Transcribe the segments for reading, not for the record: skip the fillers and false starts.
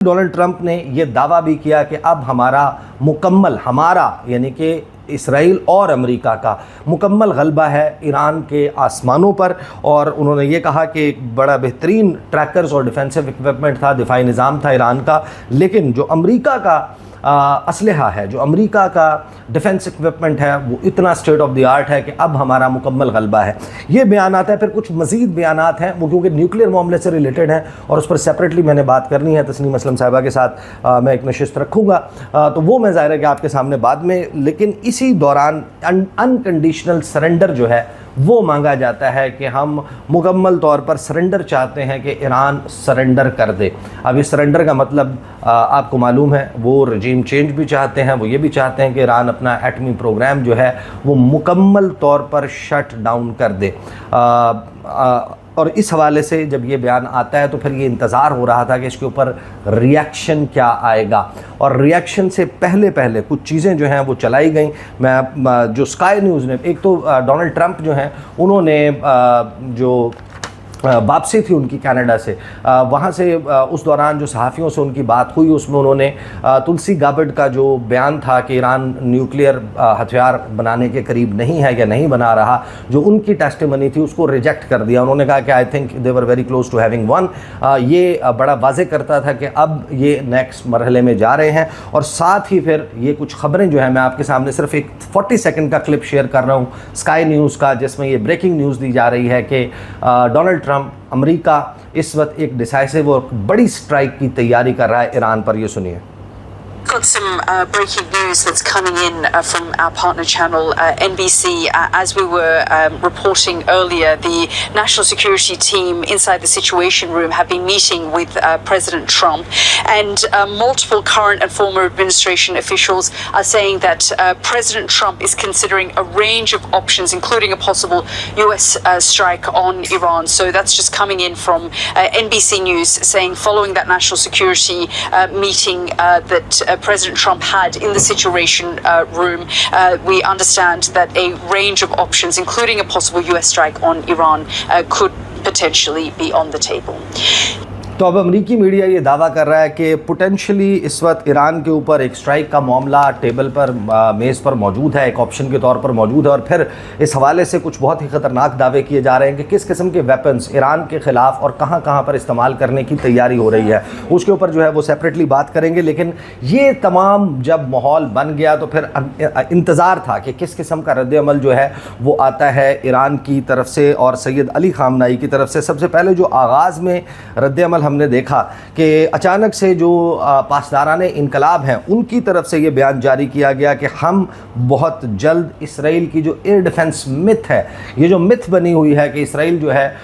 Donald Trump ने यह दावा भी किया कि अब हमारा यानी कि इसराइल और अमेरिका का मुकम्मल गलबा है ईरान के आसमानों पर। और उन्होंने ये कहा कि एक बड़ा बेहतरीन ट्रैकर्स और डिफेंसिव इक्विपमेंट था, दिफाई निज़ाम था ईरान का, लेकिन जो अमेरिका का असलहा है, जो अमेरिका का डिफेंस इक्विपमेंट है, वो इतना स्टेट ऑफ द आर्ट है कि अब हमारा मुकम्मल गलबा है। ये बयान आता है। फिर कुछ मज़ीद बयानात हैं, वो क्योंकि न्यूक्लियर मामले से रिलेटेड हैं और उस पर सेपरेटली मैंने बात करनी है, तस्नीम असलम साहिबा के साथ मैं एक नशिस्त रखूँगा, तो वो मैं ज़ाहिर है कि आपके सामने बाद में। लेकिन इसी दौरान अनकंडीशनल सरेंडर जो है वो मांगा जाता है कि हम मुकम्मल तौर पर सरेंडर चाहते हैं कि ईरान सरेंडर कर दे। अब इस सरेंडर का मतलब आपको मालूम है, वो रजीम चेंज भी चाहते हैं, वो ये भी चाहते हैं कि ईरान अपना एटमी प्रोग्राम जो है वो मुकम्मल तौर पर शट डाउन कर दे। और इस हवाले से जब ये बयान आता है तो फिर ये इंतज़ार हो रहा था कि इसके ऊपर रिएक्शन क्या आएगा, और रिएक्शन से पहले पहले कुछ चीज़ें जो हैं वो चलाई गई। मैं जो स्काई न्यूज़ ने, एक तो डोनाल्ड ट्रंप जो हैं उन्होंने जो वापसी थी उनकी कनाडा से, वहाँ से उस दौरान जो सहाफ़ियों से उनकी बात हुई उसमें उन्होंने तुलसी गाबर्ड का जो बयान था कि ईरान न्यूक्लियर हथियार बनाने के करीब नहीं है या नहीं बना रहा, जो उनकी टेस्टिमनी थी उसको रिजेक्ट कर दिया। उन्होंने कहा कि I think they were very close to having one. ये बड़ा वाज़े करता था कि अब ये नेक्स्ट मरहले में जा रहे हैं। और साथ ही फिर ये कुछ ख़बरें जो है मैं आपके सामने सिर्फ एक 40 सेकंड का क्लिप शेयर कर रहा हूँ स्काई न्यूज़ का, जिसमें ये ब्रेकिंग न्यूज़ दी जा रही है कि डोनाल्ड ट्रंप अमेरिका इस वक्त एक डिसाइसिव और बड़ी स्ट्राइक की तैयारी कर रहा है ईरान पर। ये सुनिए। Got some breaking news that's coming in from our partner channel NBC. As we were reporting earlier, the national security team inside the Situation Room have been meeting with President Trump, and multiple current and former administration officials are saying that President Trump is considering a range of options, including a possible US strike on Iran. So that's just coming in from NBC News, saying following that national security meeting that President Trump had in the Situation Room, we understand that a range of options, including a possible US strike on Iran, could potentially be on the table. तो अब अमेरिकी media ये दावा कर रहा है कि potentially इस वक्त ईरान के ऊपर एक स्ट्राइक का मामला टेबल पर, मेज़ पर मौजूद है, एक ऑप्शन के तौर पर मौजूद है। और फिर इस हवाले से कुछ बहुत ही ख़तरनाक दावे किए जा रहे हैं कि किस किस्म के वेपन्स ईरान के ख़िलाफ़ और कहाँ कहाँ पर इस्तेमाल करने की तैयारी हो रही है, उसके ऊपर जो है वो सेपरेटली बात करेंगे। लेकिन ये तमाम जब माहौल बन गया तो फिर इंतज़ार था कि किस किस्म का रद्द-ए-अमल जो है वो आता है ईरान की तरफ से और सैयद अली ख़ामनेई की तरफ से। सबसे पहले जो आगाज़ में रद्द-ए-अमल हमने देखा कि अचानक से जो पासदाराने इनकलाब हैं उनकी तरफ से ये बयान जारी किया गया कि हम बहुत जल्द इसराइल की जो एयर डिफेंस मिथ है, ये जो मिथ बनी हुई है कि इसराइल जो है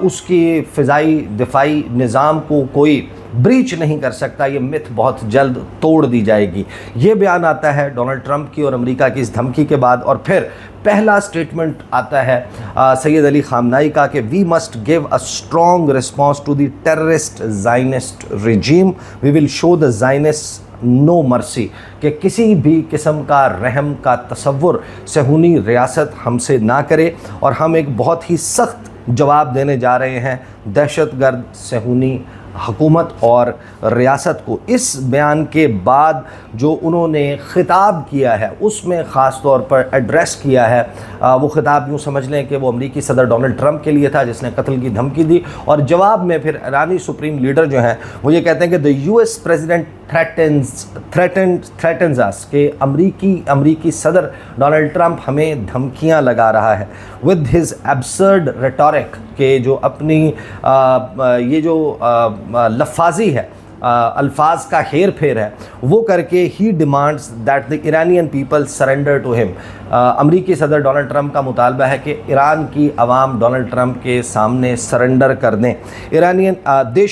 उसकी फ़िज़ाई दिफाई निज़ाम को कोई ब्रीच नहीं कर सकता, ये मिथ बहुत जल्द तोड़ दी जाएगी। ये बयान आता है डोनाल्ड ट्रंप की और अमेरिका की इस धमकी के बाद। और फिर पहला स्टेटमेंट आता है सैयद अली ख़ामनेई का कि we must give a strong response to the terrorist Zionist regime, we will show the Zionist no mercy, कि किसी भी किस्म का रहम का तसव्वुर सहूनी रियासत हमसे ना करे और हम एक बहुत ही सख्त जवाब देने जा रहे हैं दहशतगर्द सहूनी हुकूमत और रियासत को। इस बयान के बाद जो उन्होंने ख़िताब किया है उसमें ख़ास तौर पर एड्रेस किया है, वो ख़िताब यूँ समझ लें कि वो अमेरिकी सदर डोनाल्ड ट्रंप के लिए था जिसने कत्ल की धमकी दी। और जवाब में फिर ईरानी सुप्रीम लीडर जो हैं वो ये कहते हैं कि द US प्रेसिडेंट थ्रेटन्स अस, कि अमरीकी सदर डोनाल्ड ट्रंप हमें धमकियां लगा रहा है विद हिज एब्सर्ड रेटोरिक, के जो अपनी ये जो लफाजी है, अल्फाज का हेर फेर है वो करके ही demands that the Iranian people surrender to him. अमरीकी सदर डोनाल्ड ट्रंप का मुतालबा है कि ईरान की आवाम डोनाल्ड ट्रंप के सामने सरेंडर कर दें। Iranian they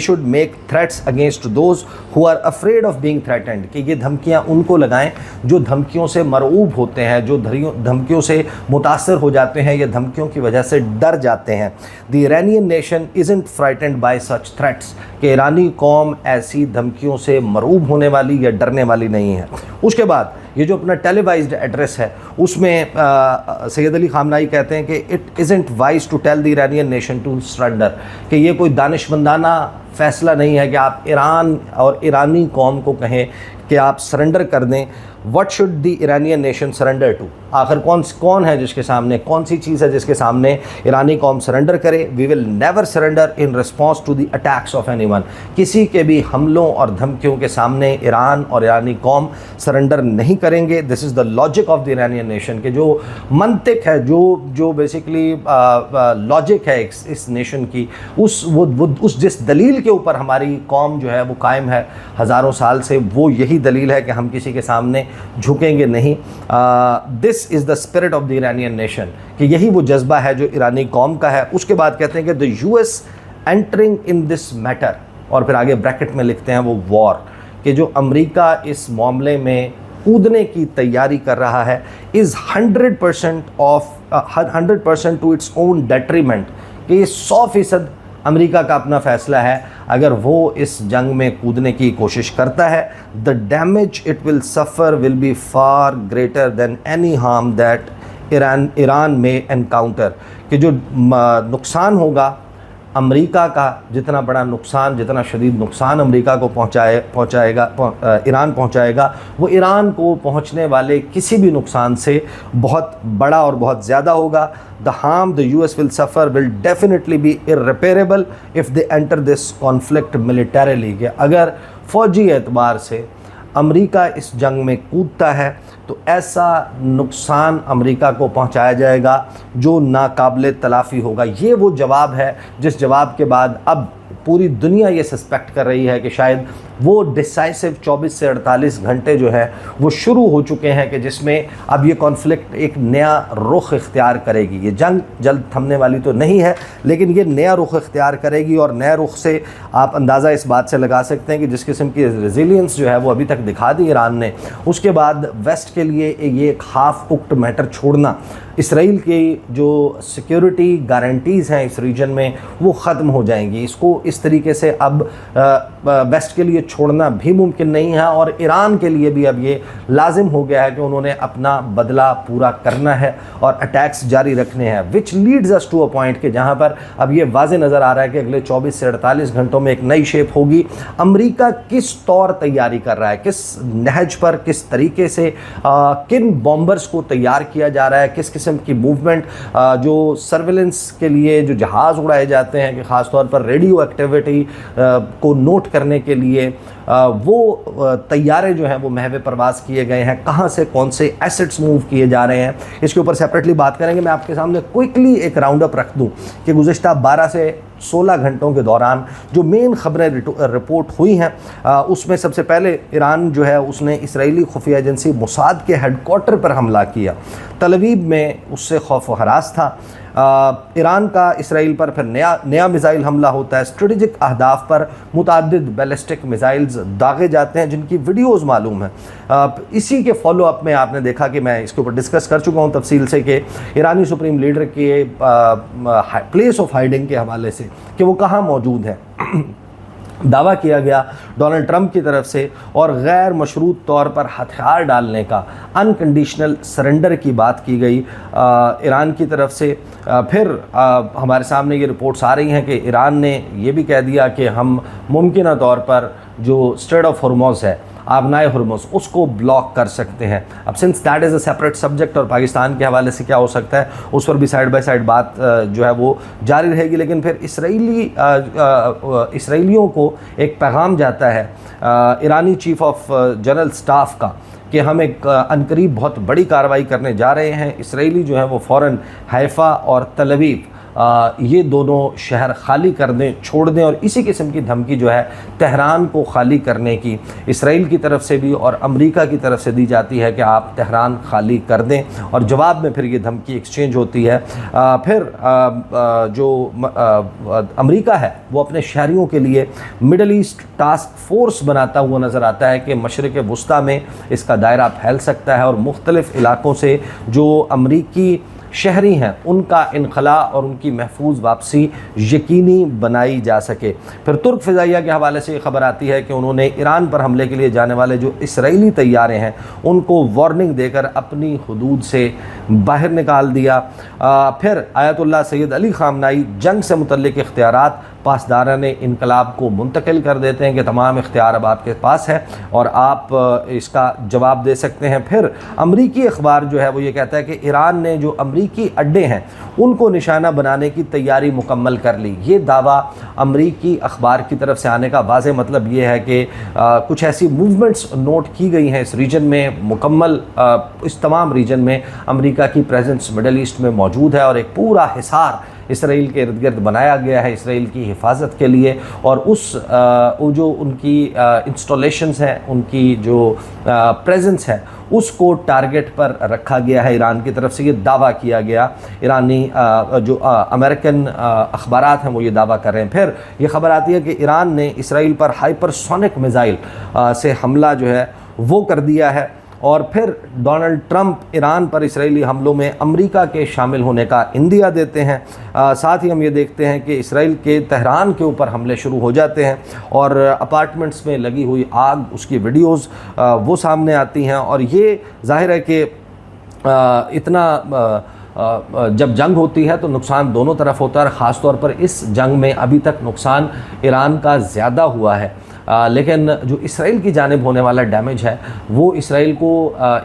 should make threats against those who are afraid of being threatened, कि ये धमकियाँ उनको लगाएं जो धमकियों से मरऊब होते हैं, जो धमकियों से मुतासर हो जाते हैं या धमकियों की वजह से डर जाते हैं। The Iranian nation isn't frightened bye such threats, कि ईरानी कौम ऐसी धमकियों से मरऊब होने वाली या डरने वाली नहीं है। उसके बाद ये जो अपना टेलीवाइज्ड एड्रेस है उसमें सैयद अली ख़ामनेई कहते हैं कि it isn't wise to tell the Iranian nation to surrender, कि ये कोई दानिशमंदाना फ़ैसला नहीं है कि आप ईरान और ईरानी कौम को कहें कि आप सरेंडर कर दें। What should the Iranian nation surrender to? आखिर कौन है जिसके सामने, कौन सी चीज़ है जिसके सामने ईरानी कौम सरेंडर करे? We will never surrender in response to the attacks of anyone. किसी के भी हमलों और धमकियों के सामने ईरान और ईरानी कौम सरेंडर नहीं करेंगे। This is the logic of the Iranian nation, के जो मंतिक है, जो बेसिकली लॉजिक है इस नेशन की, उस जिस दलील के ऊपर हमारी कौम जो है वो कायम है हज़ारों साल से, वो यही दलील है कि हम किसी के सामने झुकेंगे नहीं। This is the spirit of the Iranian nation, कि यही वो जज्बा है जो ईरानी कौम का है। उसके बाद कहते हैं कि the US entering in this matter, और फिर आगे ब्रैकेट में लिखते हैं वो वॉर, कि जो अमेरिका इस मामले में कूदने की तैयारी कर रहा है is 100% to its own detriment, कि ये 100% अमेरिका का अपना फ़ैसला है अगर वो इस जंग में कूदने की कोशिश करता है। The damage it will suffer will be far greater than any harm that Iran में एनकाउंटर, कि जो नुकसान होगा अमेरिका का, जितना बड़ा नुकसान, जितना शदीद नुकसान अमेरिका को ईरान पहुंचाएगा, वो ईरान को पहुंचने वाले किसी भी नुकसान से बहुत बड़ा और बहुत ज़्यादा होगा। The harm the US will suffer will definitely be irreparable if they enter this conflict militarily, कि अगर फ़ौजी एतबार से अमेरिका इस जंग में कूदता है तो ऐसा नुकसान अमेरिका को पहुंचाया जाएगा जो नाकाबिले तलाफ़ी होगा। ये वो जवाब है जिस जवाब के बाद अब पूरी दुनिया ये सस्पेक्ट कर रही है कि शायद वो डिसाइसिव 24 से 48 घंटे जो है वो शुरू हो चुके हैं, कि जिसमें अब ये कॉन्फ्लिक्ट एक नया रुख इख्तियार करेगी। ये जंग जल्द थमने वाली तो नहीं है, लेकिन ये नया रुख इख्तियार करेगी, और नए रुख से आप अंदाज़ा इस बात से लगा सकते हैं कि जिस किस्म की रेजिलियंस जो है वो अभी तक दिखा दी ईरान ने, उसके बाद वेस्ट के लिए ये एक हाफ कुक्ड मैटर छोड़ना, इसराइल की जो सिक्योरिटी गारंटीज़ हैं इस रीजन में वो ख़त्म हो जाएंगी। इसको इस तरीके से अब वेस्ट के लिए छोड़ना भी मुमकिन नहीं है, और ईरान के लिए भी अब ये लाजिम हो गया है कि उन्होंने अपना बदला पूरा करना है और अटैक्स जारी रखने हैं। Which leads us to a point कि जहाँ पर अब ये वाज़े नज़र आ रहा है कि अगले 24 से 48 घंटों में एक नई शेप होगी। अमेरिका किस तौर तैयारी कर रहा है, किस नहज पर, किस तरीके से किन बॉम्बर्स को तैयार किया जा रहा है, किस किस्म की मूवमेंट, जो सर्विलेंस के लिए जो जहाज़ उड़ाए जाते हैं कि ख़ास तौर पर रेडियो एक्टिविटी को नोट करने के लिए वो तैयारे जो हैं वो महवे परवाज़ किए गए हैं, कहाँ से कौन से एसेट्स मूव किए जा रहे हैं, इसके ऊपर सेपरेटली बात करेंगे। मैं आपके सामने क्विकली एक राउंड अप रख दूं कि गुज़िश्ता 12 से 16 घंटों के दौरान जो मेन खबरें रिपोर्ट हुई हैं, उसमें सबसे पहले ईरान जो है उसने इसराइली खुफिया एजेंसी मोसाद के हेडक्वार्टर पर हमला किया। तल अवीव में उससे खौफ व हरास था। ईरान का इसराइल पर फिर नया मिसाइल हमला होता है। स्ट्रेटेजिक अहदाफ पर मुतअद्दिद बैलिस्टिक मिसाइल्स दागे जाते हैं जिनकी वीडियोज़ मालूम है। इसी के फॉलो अप में आपने देखा कि मैं इसके ऊपर डिस्कस कर चुका हूँ तफसील से कि ईरानी सुप्रीम लीडर के प्लेस ऑफ हाइडिंग के हवाले से कि वो कहाँ मौजूद है दावा किया गया डोनाल्ड ट्रंप की तरफ से, और गैर मशरूत तौर पर हथियार डालने का, अनकंडीशनल सरेंडर की बात की गई ईरान की तरफ से। फिर हमारे सामने ये रिपोर्ट्स आ रही हैं कि ईरान ने ये भी कह दिया कि हम मुमकिन तौर पर जो स्ट्रेट ऑफ हॉर्मुज़ है, आबनाए हॉर्मुज़, उसको ब्लॉक कर सकते हैं। अब since that is a separate subject और पाकिस्तान के हवाले से क्या हो सकता है उस पर भी साइड बाय साइड बात जो है वो जारी रहेगी। लेकिन फिर इसराइलियों को एक पैगाम जाता है ईरानी चीफ ऑफ जनरल स्टाफ का कि हम एक अनकरीब बहुत बड़ी कार्रवाई करने जा रहे हैं। इसराइली जो है वो फ़ौरन हैफा और तल अवीव ये दोनों शहर खाली कर दें, छोड़ दें, और इसी किस्म की धमकी जो है तेहरान को खाली करने की इसराइल की तरफ से भी और अमेरिका की तरफ से दी जाती है कि आप तेहरान खाली कर दें, और जवाब में फिर ये धमकी एक्सचेंज होती है। फिर जो अमेरिका है वो अपने शहरियों के लिए मिडल ईस्ट टास्क फोर्स बनाता हुआ नज़र आता है कि मशरिक़ वुस्ता में इसका दायरा फैल सकता है और मुख्तलिफ़ इलाक़ों से जो अमरीकी शहरी हैं उनका इनखला और उनकी महफूज वापसी यकीनी बनाई जा सके। फिर तुर्क फ़िज़ाइया के हवाले से ये खबर आती है कि उन्होंने ईरान पर हमले के लिए जाने वाले जो इसराइली तैयारे हैं उनको वार्निंग देकर अपनी हुदूद से बाहर निकाल दिया। फिर आयतुल्लाह सैयद अली ख़ामनाई जंग से मुतल्लिक़ इख्तियारात पासदारान इनकलाब को मुंतकिल कर देते हैं कि तमाम इख्तियार अब आपके पास है और आप इसका जवाब दे सकते हैं। फिर अमरीकी अखबार जो है वो ये कहता है कि ईरान ने जो अमरीकी अड्डे हैं उनको निशाना बनाने की तैयारी मुकम्मल कर ली। ये दावा अमरीकी अखबार की तरफ से आने का वाज़ेह मतलब ये है कि कुछ ऐसी मूवमेंट्स नोट की गई हैं इस रीजन में, मुकम्मल इस तमाम रीजन में अमरीका की प्रेजेंस मिडल ईस्ट में मौजूद है और एक पूरा हिसार इसराइल के इर्द गिर्द बनाया गया है इसराइल की हिफाजत के लिए। और वो जो उनकी इंस्टॉलेशंस हैं, उनकी जो प्रेजेंस है, उसको टारगेट पर रखा गया है ईरान की तरफ से, ये दावा किया गया। ईरानी जो अमेरिकन अखबारात हैं वो ये दावा कर रहे हैं। फिर ये खबर आती है कि ईरान ने इसराइल पर हाइपरसोनिक मिसाइल से हमला जो है वो कर दिया है। और फिर डोनाल्ड ट्रंप ईरान पर इसराइली हमलों में अमेरिका के शामिल होने का इंदिया देते हैं। साथ ही हम ये देखते हैं कि इसराइल के तेहरान के ऊपर हमले शुरू हो जाते हैं और अपार्टमेंट्स में लगी हुई आग, उसकी वीडियोज़ वो सामने आती हैं। और ये जाहिर है कि इतना जब जंग होती है तो नुकसान दोनों तरफ होता है और ख़ास तौर पर इस जंग में अभी तक नुकसान ईरान का ज़्यादा हुआ है। लेकिन जो इसराइल की जानिब होने वाला डैमेज है वो इसराइल को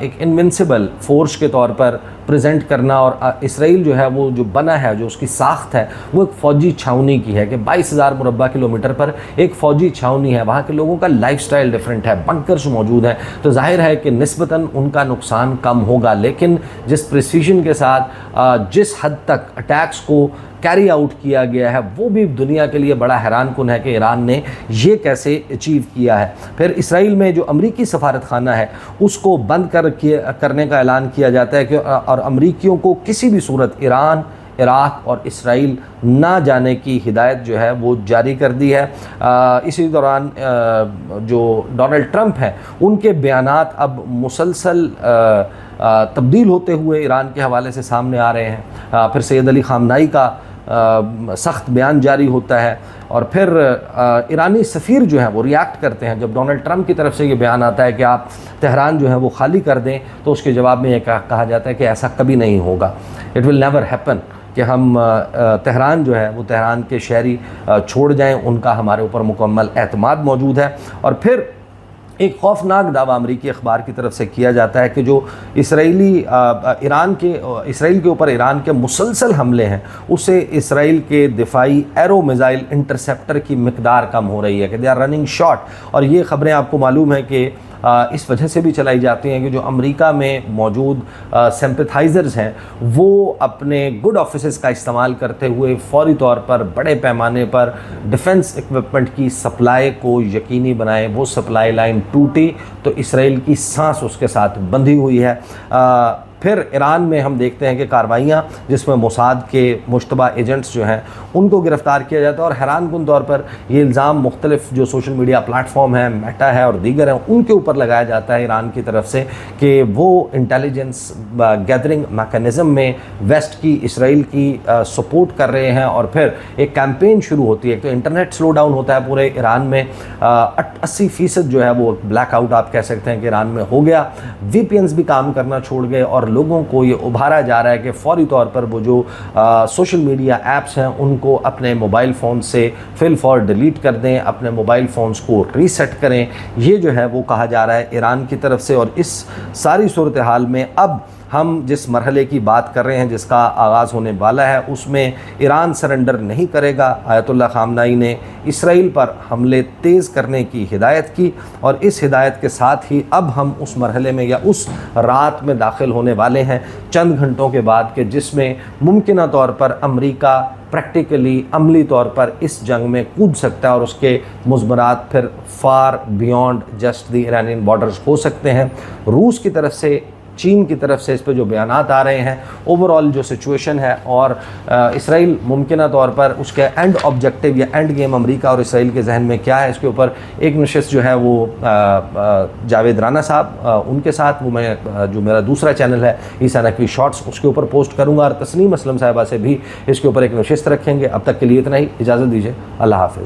एक इनविंसिबल फोर्स के तौर पर प्रेजेंट करना, और इसराइल जो है वो जो बना है, जो उसकी साख्त है वो एक फ़ौजी छावनी की है कि 22,000 मुरब्बा किलोमीटर पर एक फ़ौजी छावनी है। वहाँ के लोगों का लाइफस्टाइल डिफरेंट है, बंकर्स मौजूद हैं, तो जाहिर है कि निस्बतन उनका नुकसान कम होगा। लेकिन जिस प्रिसीजन के साथ जिस हद तक अटैक्स को कैरी आउट किया गया है वो भी दुनिया के लिए बड़ा हैरान कुन है कि ईरान ने ये कैसे अचीव किया है। फिर इसराइल में जो अमरीकी सफारत खाना है उसको बंद करने का ऐलान किया जाता है कि और अमरीकियों को किसी भी सूरत ईरान, इराक़ और इसराइल ना जाने की हिदायत जो है वो जारी कर दी है। इसी दौरान जो डोनाल्ड ट्रंप हैं उनके बयानात अब मुसलसल तब्दील होते हुए ईरान के हवाले से सामने आ रहे हैं। फिर सैयद अली ख़ामनेई का सख्त बयान जारी होता है और फिर ईरानी सफ़ीर जो है वो रिएक्ट करते हैं। जब डोनाल्ड ट्रंप की तरफ से ये बयान आता है कि आप तेहरान जो है वो खाली कर दें, तो उसके जवाब में ये कहा जाता है कि ऐसा कभी नहीं होगा, इट विल नेवर हैपन कि हम तेहरान जो है वो तेहरान के शहरी छोड़ जाएं, उनका हमारे ऊपर मुकम्मल एतमाद मौजूद है। और फिर एक खौफनाक दावा अमरीकी अखबार की तरफ से किया जाता है कि जो इसराइल के ऊपर ईरान के मुसलसल हमले हैं उससे इसराइल के दिफाई एरो मिसाइल इंटरसेप्टर की मिकदार कम हो रही है, कि दे आर रनिंग शॉर्ट। और ये ख़बरें आपको मालूम है कि इस वजह से भी चलाई जाती हैं कि जो अमेरिका में मौजूद सिंपैथाइज़र्स हैं वो अपने गुड ऑफिसेस का इस्तेमाल करते हुए फौरी तौर पर बड़े पैमाने पर डिफेंस इक्विपमेंट की सप्लाई को यकीनी बनाएं। वो सप्लाई लाइन टूटी तो इसराइल की सांस उसके साथ बंधी हुई है। फिर ईरान में हम देखते हैं कि कार्रवाइयाँ जिसमें मोसाद के मुश्तबा एजेंट्स जो हैं उनको गिरफ़्तार किया जाता है और हैरानकुन तौर पर ये इल्ज़ाम मुख्तलिफ जो सोशल मीडिया प्लेटफॉर्म हैं, मेटा है और दीगर हैं, उनके ऊपर लगाया जाता है ईरान की तरफ से कि वो इंटेलिजेंस गैदरिंग मैकेनिज़्म में वेस्ट की, इसराइल की सपोर्ट कर रहे हैं। और फिर एक कैंपेन शुरू होती है, तो इंटरनेट स्लो डाउन होता है पूरे ईरान में, 80% जो है वो ब्लैकआउट आप कह सकते हैं कि ईरान में हो गया। VPNs भी काम करना छोड़ गए और लोगों को ये उभारा जा रहा है कि फ़ौरी तौर पर वो जो सोशल मीडिया ऐप्स हैं उनको अपने मोबाइल फ़ोन से फिल फॉर डिलीट कर दें, अपने मोबाइल फ़ोन्स को रीसेट करें। ये जो है वो कहा जा रहा है ईरान की तरफ से। और इस सारी सूरत हाल में अब हम जिस मरहले की बात कर रहे हैं जिसका आगाज़ होने वाला है उसमें ईरान सरेंडर नहीं करेगा। आयतुल्लाह ख़ामनेई ने इसराइल पर हमले तेज़ करने की हिदायत की और इस हिदायत के साथ ही अब हम उस मरहले में या उस रात में दाखिल होने वाले हैं चंद घंटों के बाद के जिसमें मुमकिन तौर पर अमरीका प्रैक्टिकली अमली तौर पर इस जंग में कूद सकता है और उसके मुज़मरात फिर far beyond just the Iranian borders हो सकते हैं। रूस की तरफ से, चीन की तरफ से इस पे जो बयानात आ रहे हैं, ओवरऑल जो सिचुएशन है और इसराइल मुमकिन तौर पर उसके एंड ऑब्जेक्टिव या एंड गेम अमेरिका और इसराइल के जहन में क्या है, इसके ऊपर एक नशिस्त जो है वो जावेद राना साहब उनके साथ वो मैं जो मेरा दूसरा चैनल है ईसा नकवी शॉर्ट्स उसके ऊपर पोस्ट करूँगा और तस्नीम असलम साहिबा से भी इसके ऊपर एक नशिस्त रखेंगे। अब तक के लिए इतना ही, इजाज़त दीजिए, अल्लाह हाफ़िज़।